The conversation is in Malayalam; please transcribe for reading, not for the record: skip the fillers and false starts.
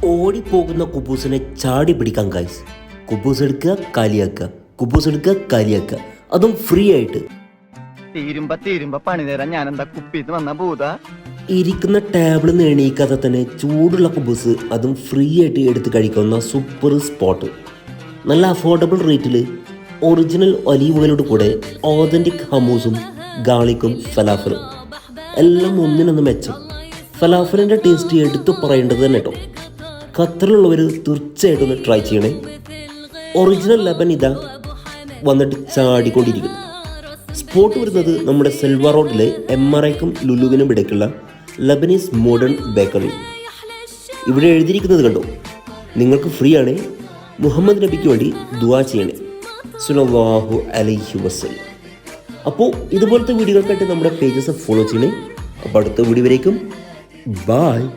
ഓടിപ്പോകുന്ന കുബൂസിനെ ചാടി പിടിക്കാൻ ഗൈസ്. കുബൂസ് എടുക്കുക, കാലിയാക്കുക, കുബൂസ് എടുക്കുക, കാലിയാക്കുക, അതും ഫ്രീ ആയിട്ട്. തീരുമ്പ പണി തരാൻ ഞാൻ എന്താ കുപ്പിന്ന് വന്ന ഭൂത. ഇരിക്കുന്ന ടേബിളിൽ നിന്ന് എണീക്കാതെ തന്നെ ചൂടുള്ള കുബൂസ് അതും ഫ്രീ ആയിട്ട് എടുത്ത് കഴിക്കുന്ന സൂപ്പർ സ്പോട്ട്. നല്ല അഫോർഡബിൾ റേറ്റിൽ ഒറിജിനൽ ഒലീവ് ഓയിലോട് കൂടെ ഓതൻറ്റിക് ഹമൂസും ഗാർലിക്കും ഫലാഫലും എല്ലാം ഒന്നിനൊന്ന് മെച്ചം. ഫലാഫലിൻ്റെ ടേസ്റ്റ് എടുത്തു പറയേണ്ടത് തന്നെ കേട്ടോ. ഖത്തറിലുള്ളവർ തീർച്ചയായിട്ടും ഒന്ന് ട്രൈ ചെയ്യണേ. ഒറിജിനൽ ലബൻ ഇതാ വന്നിട്ട് ചാടിക്കൊണ്ടിരിക്കുന്നു. സ്പോട്ട് വരുന്നത് നമ്മുടെ സെൽവ റോഡിലെ MRIക്കും ലുലുവിനും ഇടയ്ക്കുള്ള ലബനീസ് മോഡേൺ ബേക്കറി. ഇവിടെ എഴുതിയിരിക്കുന്നത് കണ്ടോ, നിങ്ങൾക്ക് ഫ്രീ ആണ്. മുഹമ്മദ് നബിക്ക് വേണ്ടി ദുആ ചെയ്യണേ സ്വല്ലല്ലാഹു അലൈഹി വസല്ലം. അപ്പോൾ ഇതുപോലത്തെ വീഡിയോകൾക്കായിട്ട് നമ്മുടെ പേജസ് ഫോളോ ചെയ്യണേ. അപ്പോൾ അടുത്ത വീഡിയോ വരേക്കും ബായ്.